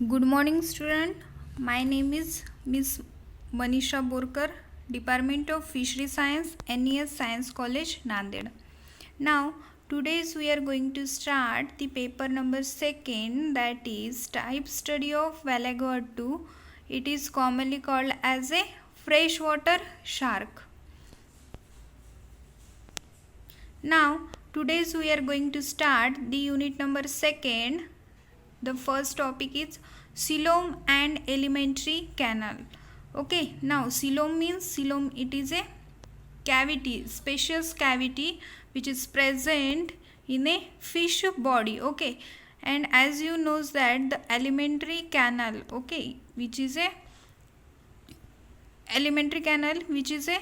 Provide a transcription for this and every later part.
Good morning, student. My name is Miss Manisha Borkar, Department of Fishery Science, NES Science College, Nanded. Now, today's we are going to start the paper number 2nd, that is type study of Valaguatu. It is commonly called as a freshwater shark. Now, today's we are going to start the unit number 2nd. The first topic is coelom and alimentary canal. Okay, now coelom means coelom, it is a cavity, spacious cavity which is present in a fish body. Okay, and as you know that the alimentary canal, okay, which is a alimentary canal which is a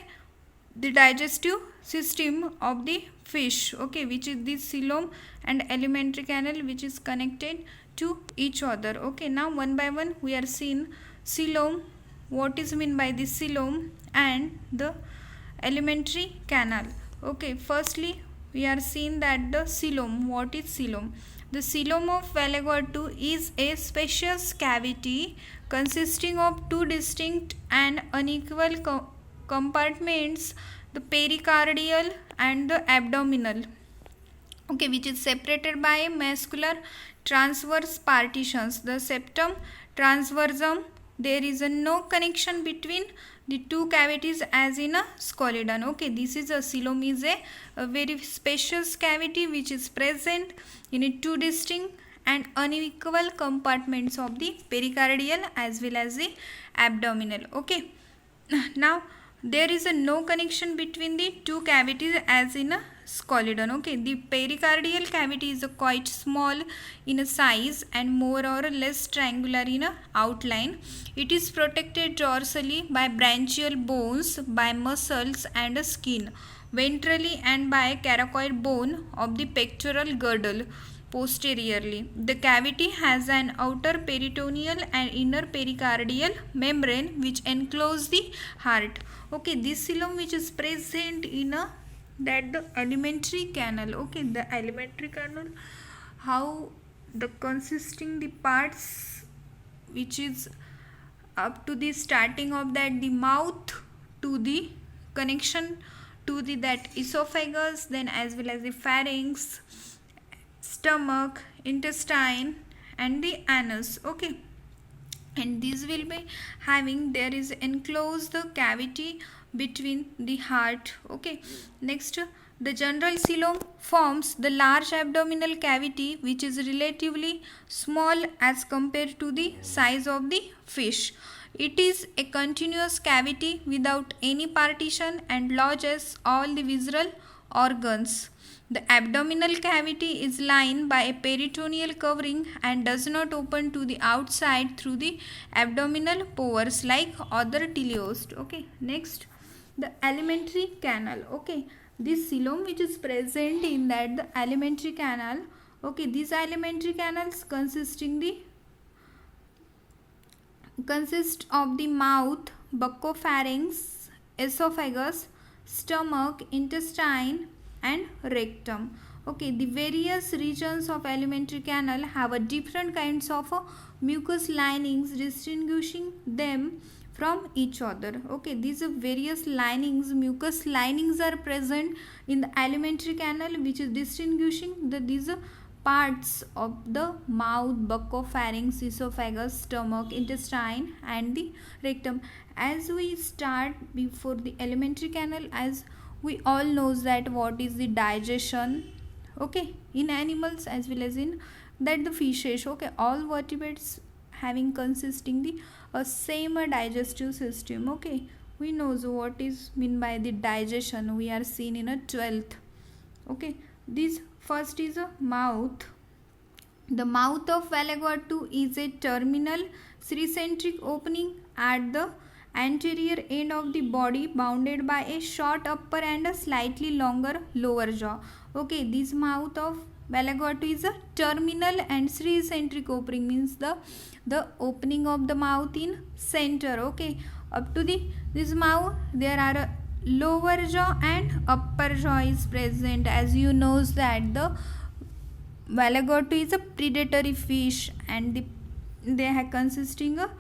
the digestive system of the fish, okay, which is the coelom and alimentary canal which is connected to each other. Okay, now one by one we are seeing coelom, what is meant by the coelom and the alimentary canal. Okay, firstly we are seeing that the coelom, what is coelom? The coelom of Valaguatu is a spacious cavity consisting of two distinct and unequal compartments, the pericardial and the abdominal, okay, which is separated by muscular transverse partitions, the septum transversum. There is no connection between the two cavities as in a scoliodon. Okay, this is a coelom, is a very spacious cavity which is present in a two distinct and unequal compartments of the pericardial as well as the abdominal. Okay, now there is no connection between the two cavities as in a scoliodon. Okay, the pericardial cavity is quite small in a size and more or less triangular in a outline. It is protected dorsally by branchial bones, by muscles and skin, ventrally and by coracoid bone of the pectoral girdle. Posteriorly, the cavity has an outer peritoneal and inner pericardial membrane which enclose the heart. Okay, this coelom which is present in a that the alimentary canal. Okay, the alimentary canal, how the consisting the parts which is up to the starting of that the mouth to the connection to the that esophagus, then as well as the pharynx, stomach, intestine and the anus. Okay, and these will be having, there is enclosed the cavity between the heart. Okay, next the general coelom forms the large abdominal cavity which is relatively small as compared to the size of the fish. It is a continuous cavity without any partition and lodges all the visceral organs. The abdominal cavity is lined by a peritoneal covering and does not open to the outside through the abdominal pores like other teleost. Okay, next the alimentary canal. Okay, this coelom which is present in that the alimentary canal. Okay, these alimentary canals consist of the mouth, buccopharynx, esophagus, stomach, intestine and rectum. Okay, the various regions of alimentary canal have a different kinds of mucous linings distinguishing them from each other. Okay, these various linings, mucous linings are present in the alimentary canal which is distinguishing these parts of the mouth, buccopharynx, esophagus, stomach, intestine and the rectum. As we start before the alimentary canal, as we all knows that what is the digestion, okay, in animals as well as in that the fishes. Okay, all vertebrates having consisting the same digestive system. Okay, we knows what is mean by the digestion, we are seen in a 12th. Okay, this first is a mouth. The mouth of Valaguatu is a terminal cyricentric opening at the anterior end of the body bounded by a short upper and a slightly longer lower jaw. Okay, this mouth of Valaguatu is a terminal and cyricentric opening, means the opening of the mouth in center. Okay, up to this mouth there are a lower jaw and upper jaw is present. As you knows that the Valaguatu is a predatory fish and the they are consisting of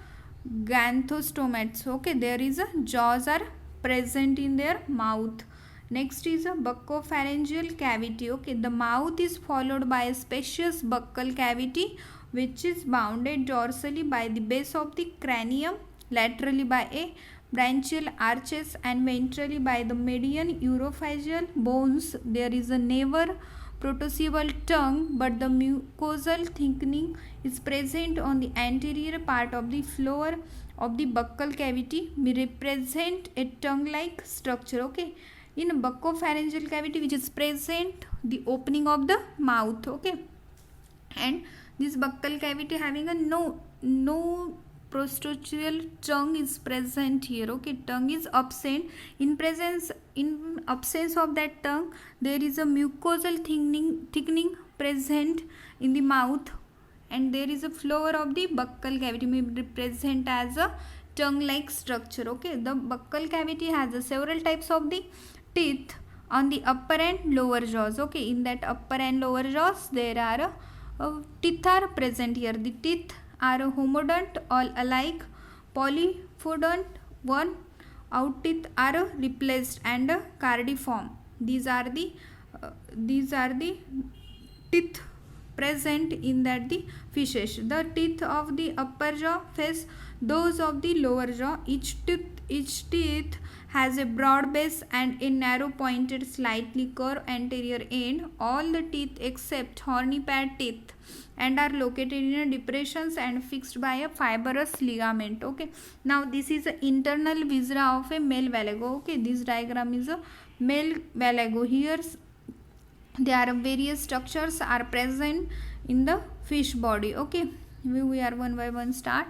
ganthostomates. Okay, there is a jaws are present in their mouth. Next is a buccopharyngeal cavity. Okay, the mouth is followed by a spacious buccal cavity which is bounded dorsally by the base of the cranium, laterally by a branchial arches, and ventrally by the median urophageal bones. There is a never protoceval tongue, but the mucosal thickening is present on the anterior part of the floor of the buccal cavity, may represent a tongue-like structure. Okay, in buccopharyngeal cavity which is present the opening of the mouth. Okay, and this buccal cavity having a no prostoceval tongue is present here. Okay, tongue is absent. In absence of that tongue, there is a mucosal thickening present in the mouth, and there is a floor of the buccal cavity may represent as a tongue like structure. Okay, the buccal cavity has several types of the teeth on the upper and lower jaws. Okay, in that upper and lower jaws there are teeth are present here. The teeth are homodont, all alike, polyphodont, one out teeth are replaced, and cardiform. These are the teeth present in that the fishes. The teeth of the upper jaw face those of the lower jaw. Each teeth has a broad base and a narrow pointed slightly curved anterior end. All the teeth except horny pad teeth and are located in depressions and fixed by a fibrous ligament. Okay, now this is the internal viscera of a male valago. Okay, this diagram is a male valago. Here there are various structures are present in the fish body. Okay, we are one by one start.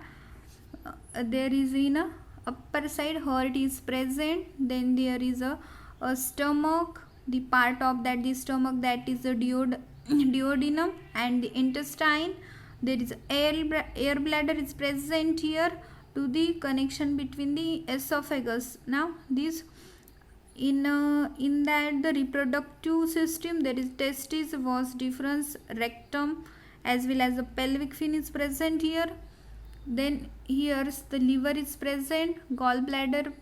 There is in a upper side heart is present, then there is a stomach, the part of that the stomach, that is the duodenum, and the intestine. There is air bladder is present here to the connection between the esophagus. Now this in that the reproductive system, there is testis, vas deferens, rectum, as well as the pelvic fin is present here. Then here's the liver is present, gallbladder,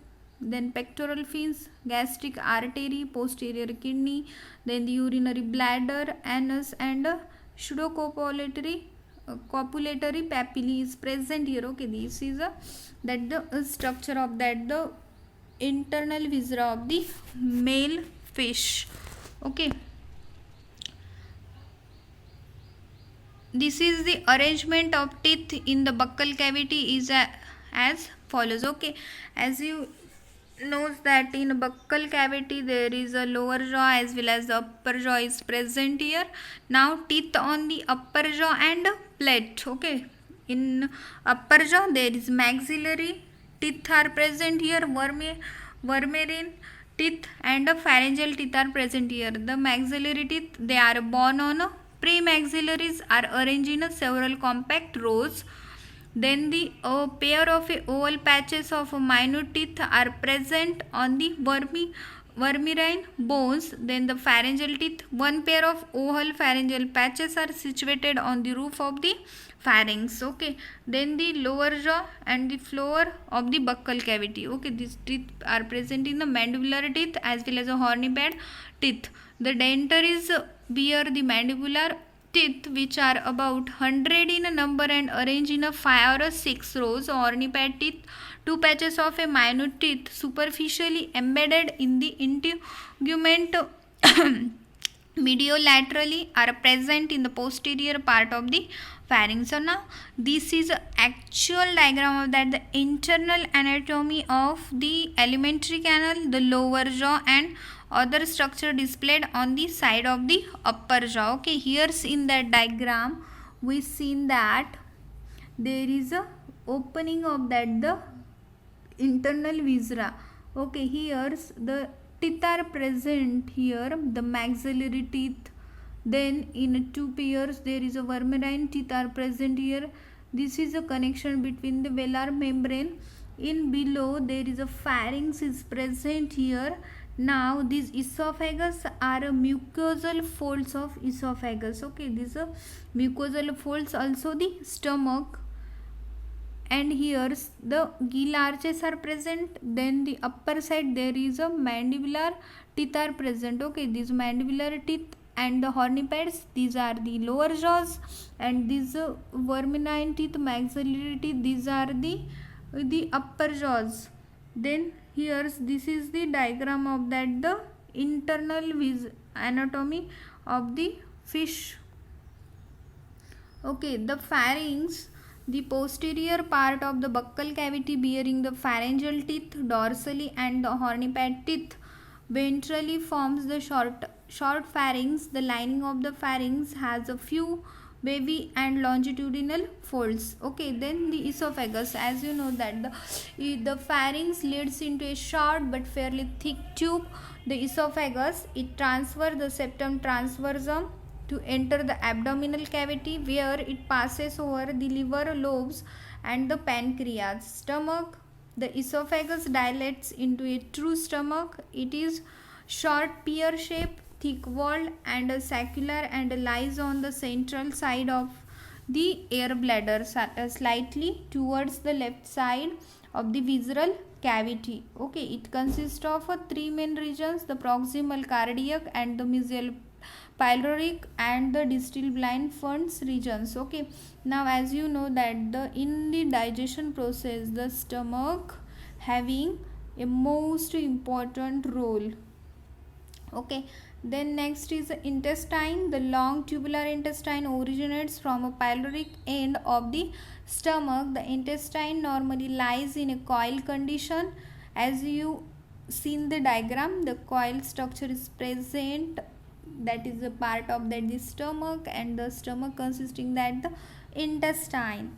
then pectoral fins, gastric artery, posterior kidney, then the urinary bladder, anus, and pseudocopulatory papillae is present here. Okay, this is that the structure of that the internal viscera of the male fish. Okay, this is the arrangement of teeth in the buccal cavity is as follows. Okay, as you knows that in buccal cavity there is a lower jaw as well as the upper jaw is present here. Now teeth on the upper jaw and plate. Okay, in upper jaw there is maxillary teeth are present here, vermerine teeth and pharyngeal teeth are present here. The maxillary teeth, they are born on premaxillaries, are arranged in several compact rows. Then the pair of oval patches of minute teeth are present on the vermilion bones. Then the pharyngeal teeth, one pair of oval pharyngeal patches are situated on the roof of the pharynx. Okay, then the lower jaw and the floor of the buccal cavity. Okay, these teeth are present in the mandibular teeth as well as a horny pad teeth. The dentaries bear the mandibular teeth, which are about 100 in number and arranged in 5 or 6 rows. Horny pad teeth, two patches of a minute teeth superficially embedded in the integument mediolaterally are present in the posterior part of the pharynx. So now this is an actual diagram of that the internal anatomy of the alimentary canal, the lower jaw, and other structure displayed on the side of the upper jaw. Okay, here's in that diagram we seen that there is a opening of that the internal viscera. Okay, here's the teeth are present here, the maxillary teeth. Then in two pairs there is a vermilion teeth are present here. This is a connection between the velar membrane. In below there is a pharynx is present here. Now these esophagus are mucosal folds of esophagus. Okay, these are mucosal folds. Also the stomach and here the gill arches are present. Then the upper side there is a mandibular teeth are present. Okay, these mandibular teeth and the horny pads, these are the lower jaws, and these verminine teeth, maxillary teeth, these are the upper jaws. Then here this is the diagram of that the internal anatomy of the fish. Okay, the pharynx, the posterior part of the buccal cavity bearing the pharyngeal teeth dorsally and the horny pad teeth ventrally forms the short pharynx. The lining of the pharynx has a few wavy and longitudinal folds. Okay, then the esophagus, as you know that the pharynx leads into a short but fairly thick tube. The esophagus, it transfers the septum transversum to enter the abdominal cavity, where it passes over the liver lobes and the pancreas. Stomach, the esophagus dilates into a true stomach. It is short pear shape, thick walled and saccular, and lies on the central side of the air bladder, slightly towards the left side of the visceral cavity. Okay, it consists of three main regions: the proximal cardiac and the mesial pyloric and the distal blind funds regions. Okay, now as you know that in the digestion process, the stomach having a most important role. Okay, then next is the intestine. The long tubular intestine originates from a pyloric end of the stomach. The intestine normally lies in a coil condition. As you seen the diagram, the coil structure is present, that is a part of that the stomach, and the stomach consisting that the intestine.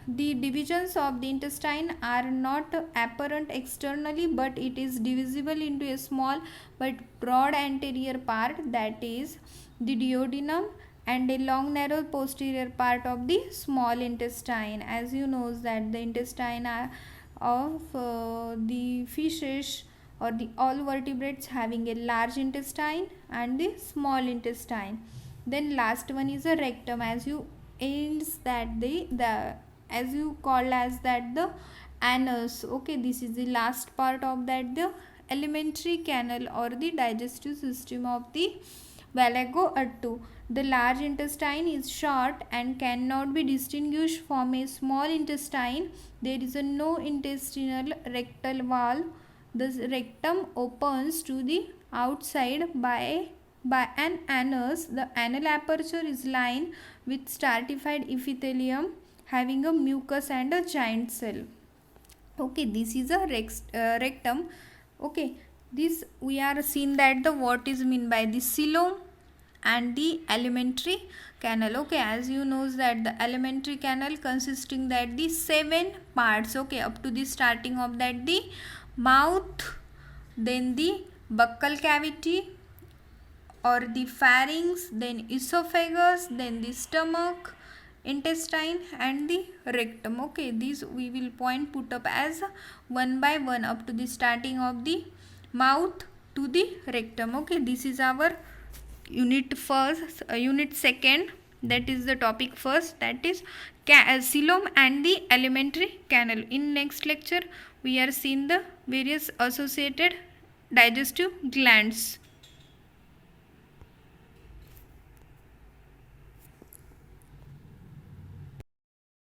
The divisions of the intestine are not apparent externally, but it is divisible into a small but broad anterior part, that is the duodenum, and a long narrow posterior part of the small intestine. As you know that the intestine of the fishes or the all vertebrates having a large intestine and the small intestine. Then last one is a rectum, as you ends that the as you call as that the anus. Okay, this is the last part of that the alimentary canal or the digestive system of the Valago-Attu. The large intestine is short and cannot be distinguished from a small intestine. There is a no intestinal rectal valve. The rectum opens to the outside by an anus. The anal aperture is lined with stratified epithelium having a mucus and a giant cell. Okay, this is a rectum. Okay, this we are seeing that the what is mean by the coelom and the alimentary canal. Okay, as you know that the alimentary canal consisting that the 7 parts. Okay, up to the starting of that the mouth, then the buccal cavity or the pharynx, then esophagus, then the stomach, intestine and the rectum. Okay, these we will put up as one by one up to the starting of the mouth to the rectum. Okay, this is our unit second, that is the topic first, that is coelom and the alimentary canal. In next lecture we are seeing the various associated digestive glands.